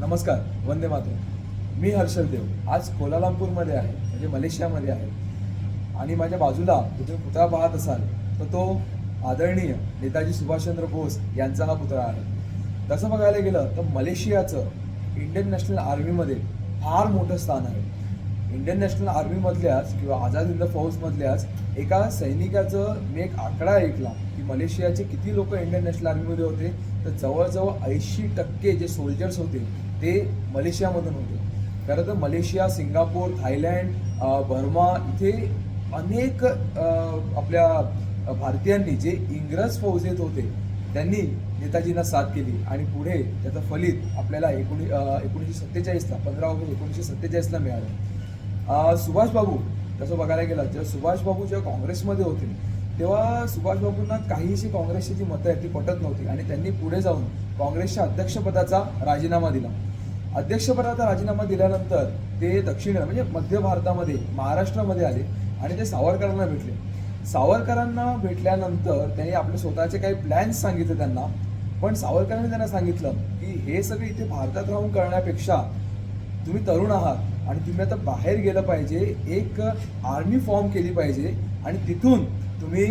नमस्कार, वंदे मातरम. मी हर्षल देव आज कोलालंपूरमध्ये आहे, म्हणजे मलेशियामध्ये आहे. आणि माझ्या बाजूला तुम्ही पुतळा पाहत असाल तर तो आदरणीय नेताजी सुभाषचंद्र बोस यांचा हा पुतळा आहे. तसं बघायला गेलं तर मलेशियाचं इंडियन नॅशनल आर्मीमध्ये फार मोठं स्थान आहे. इंडियन नॅशनल आर्मीमधल्याच किंवा आझाद हिंद फौजमधल्याच एका सैनिकाचं मी एक आकडा ऐकला की मलेशियाचे किती लोक इंडियन नॅशनल आर्मीमध्ये होते, तर जवळजवळ 80% जे सोल्जर्स होते ते मलेशियामधून होते. खरं तर मलेशिया, सिंगापूर, थायलंड, बर्मा इथे अनेक आपल्या भारतीयांनी जे इंग्रज फौजेत होते त्यांनी नेताजींना साथ केली आणि पुढे त्याचं फलित आपल्याला 1947ला 15 ऑगस्ट 1947ला मिळालं. सुभाषबाबू तसं बघायला गेलं जेव्हा सुभाषबाबू जेव्हा काँग्रेसमध्ये होते तेव्हा सुभाषबाबूंना काहीशी काँग्रेसची जी मतं आहेत ती पटत नव्हती आणि त्यांनी पुढे जाऊन काँग्रेसच्या अध्यक्षपदाचा राजीनामा दिला. अध्यक्षपदाचा राजीनामा दिल्यानंतर ते दक्षिण म्हणजे मध्य भारतामध्ये महाराष्ट्रामध्ये आले आणि ते सावरकरांना भेटले. सावरकरांना भेटल्यानंतर त्यांनी आपले स्वतःचे काही प्लॅन्स सांगितले त्यांना. पण सावरकरांनी त्यांना सांगितलं की हे सगळे इथे भारतात राहून करण्यापेक्षा तुम्ही तरुण आहात आणि तुम्ही आता बाहेर गेलं पाहिजे, एक आर्मी फॉर्म केली पाहिजे आणि तिथून तुम्ही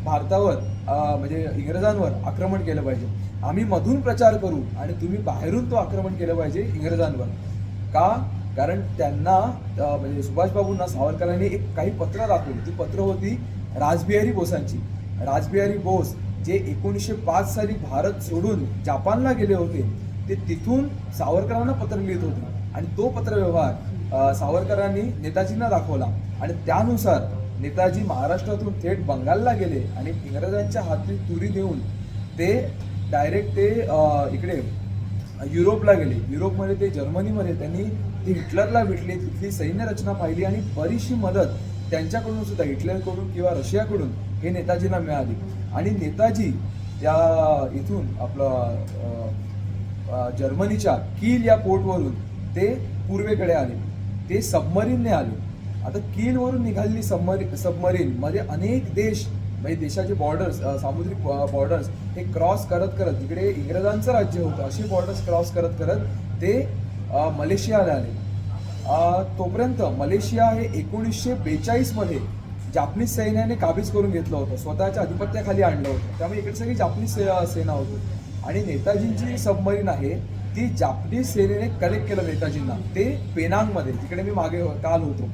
भारतावर म्हणजे इंग्रजांवर आक्रमण केलं पाहिजे. आम्ही मधून प्रचार करू आणि तुम्ही बाहेरून तो आक्रमण केलं पाहिजे इंग्रजांवर. का? कारण त्यांना म्हणजे सुभाषबाबूंना सावरकरांनी एक काही पत्र दाखवली. ती पत्र होती रासबिहारी बोसांची. रासबिहारी बोस जे 1905 साली भारत सोडून जपानला गेले होते ते तिथून सावरकरांना पत्र लिहित होते आणि तो पत्रव्यवहार सावरकरांनी नेताजींना दाखवला आणि त्यानुसार नेताजी महाराष्ट्रातून थेट बंगालला गेले आणि इंग्रजांच्या हाती तुरी देऊन ते डायरेक्ट ते इकडे युरोपला गेले. युरोपमध्ये ते जर्मनीमध्ये त्यांनी ती हिटलरला भेटली, तिथली सैन्य रचना पाहिली आणि बरीचशी मदत त्यांच्याकडून सुद्धा हिटलरकडून किंवा रशियाकडून हे नेताजींना मिळाली. आणि नेताजी त्या इथून आपलं जर्मनीच्या कील या पोर्टवरून ते पूर्वेकडे आले. ते सबमरीनने आले. आता कीलवरून निघालेली सबमरीन मध्ये अनेक देश म्हणजे देशाचे बॉर्डर्स सामुद्रिक बॉर्डर्स हे क्रॉस करत करत इकडे इंग्रजांचं राज्य होतं असे बॉर्डर्स क्रॉस करत करत ते मलेशियाला आले. तोपर्यंत मलेशिया हे 1942 मध्ये जापनीज सैन्याने काबीज करून घेतलं होतं, स्वतःच्या अधिपत्याखाली आणलं होतं. त्यामुळे इकडे सगळी जापनीज सेना होती आणि नेताजींची सबमरीन आहे ती जापनीज सेनेने कलेक्ट केलं नेताजींना. ते पेनांगमध्ये जिकडे मी मागे काल होतो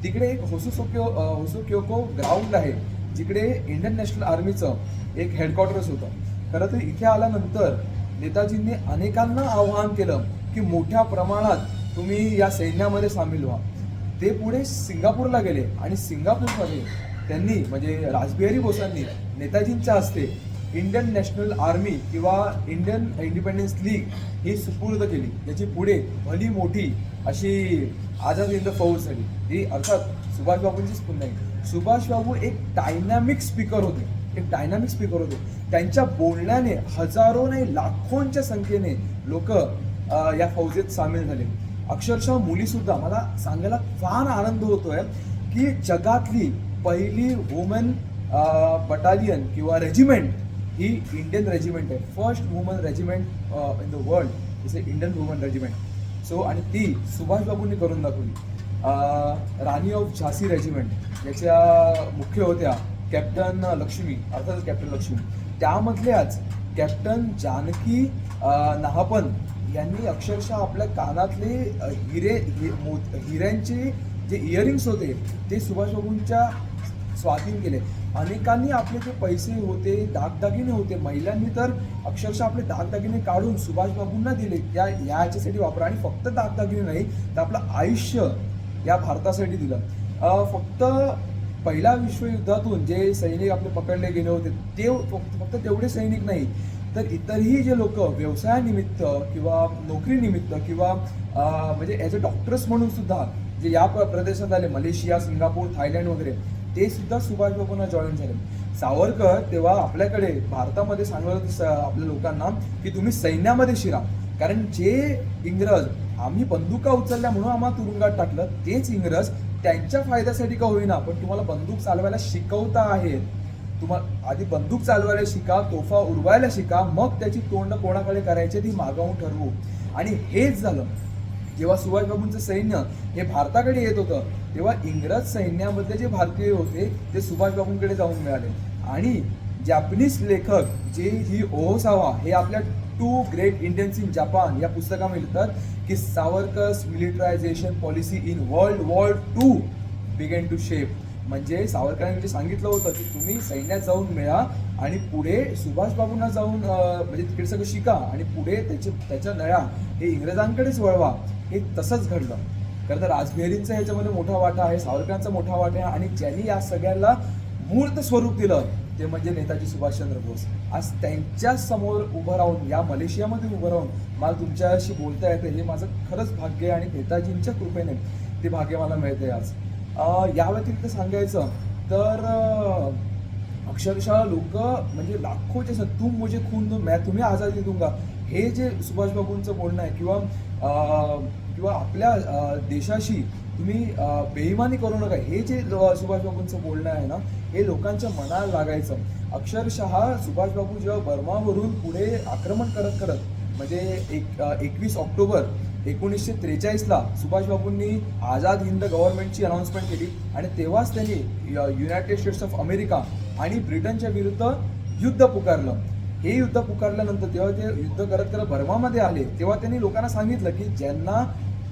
तिकडे एक होसुक्योको ग्राउंड आहे जिकडे इंडियन नॅशनल आर्मीचं एक हेडक्वार्टर्स होतं. खरं तर इथे आल्यानंतर नेताजींनी अनेकांना आवाहन केलं की मोठ्या प्रमाणात तुम्ही या सैन्यामध्ये सामील व्हा. ते पुढे सिंगापूरला गेले आणि सिंगापूरमध्ये त्यांनी म्हणजे रासबिहारी बोसांनी नेताजींच्या हस्ते इंडियन नॅशनल आर्मी किंवा इंडियन इंडिपेंडन्स लीग ही सुपूर्द केली, ज्याची पुढे भली मोठी अशी आझाद हिंद फौज झाली. ही अर्थात सुभाषबाबूंचीच पुण्य आहे. सुभाषबाबू एक डायनॅमिक स्पीकर होते. त्यांच्या बोलण्याने हजारो नाही लाखोंच्या संख्येने लोक या फौजेत सामील झाले. अक्षरशः मुलीसुद्धा मला सांगायला फार आनंद होतोय की जगातली पहिली वुमन बटालियन किंवा रेजिमेंट ही इंडियन रेजिमेंट आहे. First woman regiment in the world is a Indian woman regiment. So आणि ती सुभाषबाबूंनी करून दाखवली. राणी ऑफ झाशी रेजिमेंट याच्या मुख्य होत्या कॅप्टन लक्ष्मी, अर्थातच कॅप्टन लक्ष्मी. त्यामधल्याच कॅप्टन जानकी नहापन यांनी अक्षरशः आपल्या कानातले हिऱ्यांचे जे इयरिंग्स होते ते सुभाषबाबूंच्या स्वाधीन केले. अनेकांनी आपले जे पैसे होते, दागदागिने होते, महिलांनी तर अक्षरशः आपले दागदागिने काढून सुभाषबाबूंना दिले याच्यासाठी वापरा. आणि फक्त दागदागिने नाही तर आपलं आयुष्य या भारतासाठी दिलं. फक्त पहिल्या विश्वयुद्धातून जे सैनिक आपले पकडले गेले होते ते फक्त तेवढे सैनिक नाही तर इतरही जे लोक व्यवसायानिमित्त किंवा नोकरीनिमित्त किंवा म्हणजे ॲज अ डॉक्टर्स म्हणून सुद्धा जे या प्रदेशात आले, मलेशिया, सिंगापूर, थायलंड वगैरे, ते सुद्धा सुभाषबाबूंना जॉईन झाले. सावरकर तेव्हा आपल्याकडे भारतामध्ये सांगत आपल्या लोकांना की तुम्ही सैन्यामध्ये शिरा, कारण जे इंग्रज आम्ही बंदुका उचलल्या म्हणून आम्हाला तुरुंगात टाकलं तेच इंग्रज त्यांच्या फायद्यासाठी का होईना पण तुम्हाला बंदूक चालवायला शिकवता आहेत. तुम्हाला आधी बंदूक चालवायला शिका, तोफा उडवायला शिका, मग त्याची तोंड कोणाकडे करायची ती मागावून ठरवू. आणि हेच झालं जेव्हा सुभाषबाबूंचं सैन्य हे भारताकडे येत होतं, तेव्हा इंग्रज सैन्यामधले जे भारतीय होते ते सुभाषबाबूंकडे जाऊन मिळाले. आणि जॅपनीज लेखक जे ही ओहोसावा हे आपल्या two great Indians in Japan या पुस्तकामध्ये लिहितात की Savarkar's militarization policy in World War II began to shape. म्हणजे सावरकरांनी जे सांगितलं होतं की तुम्ही सैन्यात जाऊन मिळा आणि पुढे सुभाषबाबूंना जाऊन म्हणजे तिकडे सगळं शिका आणि पुढे त्याच्या नळ्या हे इंग्रजांकडेच वळवा, हे तसंच घडलं. खरं तर राजबिहारींचा ह्याच्यामध्ये मोठा वाटा आहे, सावरकरांचा मोठा वाटा आहे आणि ज्यांनी या सगळ्याला मूर्त स्वरूप दिलं ते म्हणजे नेताजी सुभाषचंद्र बोस. आज त्यांच्या समोर उभं राहून, या मलेशियामध्ये उभं राहून मला तुमच्याशी बोलता येतं, हे माझं खरंच भाग्य आहे आणि नेताजींच्या कृपेने ते भाग्य मला मिळते आज. या व्यतिरिक्त सांगायचं तर अक्षरशः लोक म्हणजे लाखोचे तुम मुझे खून दो मैं तुम्हें आझादी दूंगा, हे जे सुभाषबाबूंचं बोलणं आहे किंवा आपल्या देशाशी तुम्ही बेईमानी करू नका, हे जे सुभाषबाबूंचं बोलणं आहे ना, हे लोकांच्या मनाला लागायचं. अक्षरशः सुभाषबाबू जेव्हा बर्मावरून पुढे आक्रमण करत करत म्हणजे 21 ऑक्टोबर 1943ला सुभाषबाबूंनी आझाद हिंद गव्हर्नमेंटची अनाऊन्समेंट केली आणि तेव्हाच त्यांनी युनायटेड स्टेट्स ऑफ अमेरिका आणि ब्रिटनच्या विरुद्ध युद्ध पुकारलं. हे युद्ध पुकारल्यानंतर तेव्हा ते युद्ध करत करत बर्मामध्ये आले, तेव्हा त्यांनी लोकांना सांगितलं की ज्यांना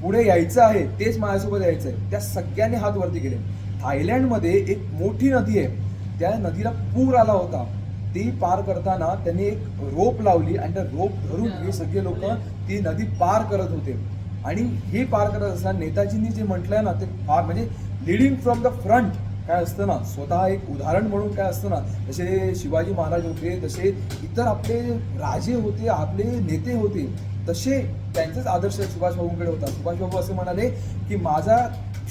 पुढे यायचं आहे तेच माझ्यासोबत यायचं आहे. त्या सगळ्यांनी हात वरती केले. थायलंडमध्ये एक मोठी नदी आहे, त्या नदीला पूर आला होता. ती पार करताना त्यांनी एक रोप लावली आणि त्या रोप धरून हे सगळे लोक ती नदी पार करत होते. आणि हे पार करत असताना नेताजींनी जे म्हटलंय ना, ते फार म्हणजे लिडिंग फ्रॉम द फ्रंट काय असतं ना, स्वतः एक उदाहरण म्हणून काय असतं ना, जसे शिवाजी महाराज होते, तसे इतर आपले राजे होते, आपले नेते होते, तसे त्यांचेच आदर्श सुभाषबाबूंकडे होता. सुभाषबाबू असे म्हणाले की माझा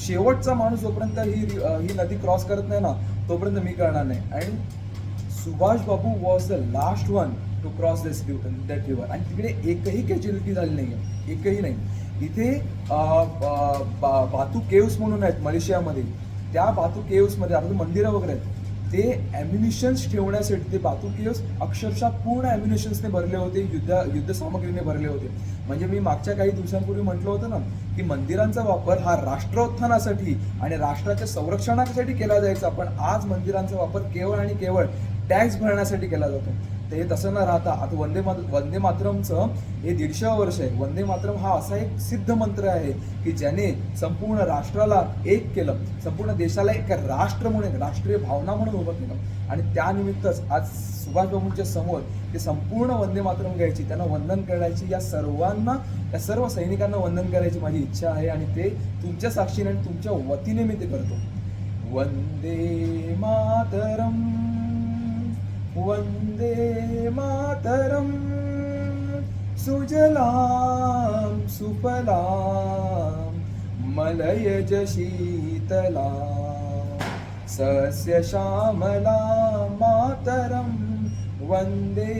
शेवटचा माणूस जोपर्यंत ही नदी क्रॉस करत नाही ना, तोपर्यंत मी करणार नाही. आणि Subhashbabu was the last one to cross that river. आणि तिकडे एकही कॅज्युअलिटी झाली नाही आहे, एकही नाही. इथे बातू केव्स म्हणून आहेत मलेशियामध्ये, त्या बातू केव्समध्ये आता मंदिरं वगैरे आहेत, ते ॲम्युनिशन्स ठेवण्यासाठी ते बातू केव्स अक्षरशः पूर्ण ॲम्युनिशन्सने भरले होते, युद्ध सामग्रीने भरले होते. म्हणजे मी मागच्या काही दिवसांपूर्वी म्हटलं होतं ना की मंदिरांचा वापर हा राष्ट्रोत्थानासाठी आणि राष्ट्राच्या संरक्षणासाठी केला जायचा, पण आज मंदिरांचा वापर केवळ आणि केवळ टॅक्स भरण्यासाठी केला जातो. तर हे तसं न राहता आता वंदे मातरमचं हे 150 वर्ष आहे. वंदे मातरम हा असा एक सिद्ध मंत्र आहे की ज्याने संपूर्ण राष्ट्राला एक केलं, संपूर्ण देशाला एक राष्ट्र म्हणून, राष्ट्रीय भावना म्हणून उभं केलं. आणि त्यानिमित्तच आज सुभाषबाबूंच्या समोर ते संपूर्ण वंदे मातरम गायची, त्यांना वंदन करायची, या सर्व सैनिकांना वंदन करायची माझी इच्छा आहे. आणि ते तुमच्या साक्षीने आणि तुमच्या वतीने मी ते करतो. वंदे मातरम, वंदे मातरम, सुजलाम सुफलाम मलयज शीतलाम सस्य श्यामलाम मातरम वंदे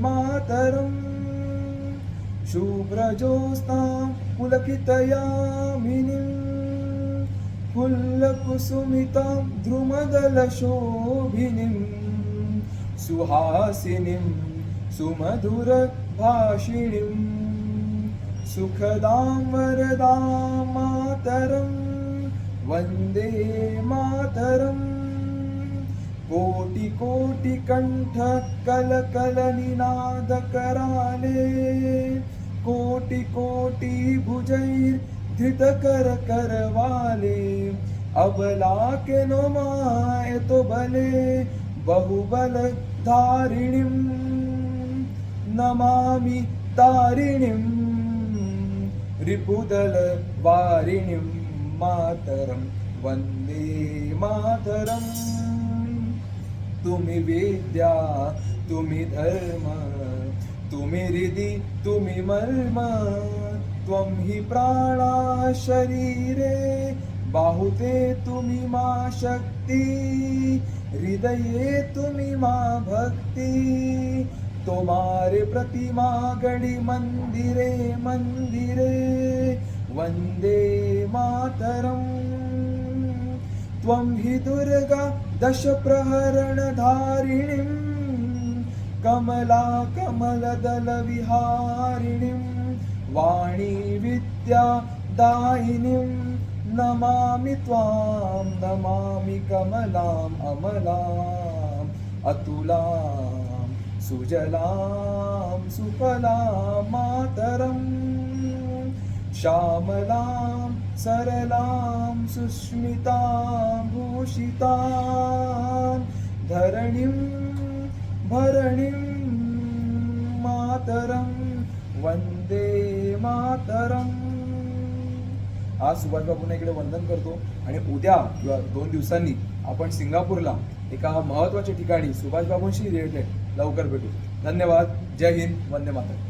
मातरम. शुभ्रजोत्स्नां पुलकितयामिनीं फुल्लकुसुमितां द्रुमदलशोभिनीं सुहासिनीं सुमधुरभाषिणीं सुखदां वरदां मातरं वन्दे मातरम्. कोटि कोटि कंठ कल कल निनाद कराले, कोटि कोटि भुजैर धृत कर करवाले. अबला के नो माय तो भले बहुबल धारिणीं नमामि तारिणीं रिपुदल वारिणीं मातरं वन्दे मातरम्. तुम्ही विद्या तुम्ही धर्म तुम्ही हृदि तुम्ही मर्म त्वं हि प्राणा शरीरे बाहुते तुम्ही मा शक्ती हृदये तुम्ही मा भक्ती. तोमारे प्रतिमा गणी मंदिरे मंदिरे वंदे मातरम्. त्वं हि दुर्गा दश प्रहरण धारिणीं कमला कमलदल विहारिणीं वाणी विद्या दायिनीं नमामि त्वां नमामि कमलाम् अमलाम् अतुलां सुजलां सुफलां मातरम् श्यामलां सरलां सुस्मितां भूषितां धरणीं भरणीं मातरं वंदे मातरम्. आज सुभाषबाबूंना इकडे वंदन करतो आणि उद्या किंवा 2 दिवसांनी आपण सिंगापूरला एका महत्त्वाच्या ठिकाणी सुभाषबाबूंशी रिलेटेड लवकर भेटू. धन्यवाद. जय हिंद. वंदे मातरम.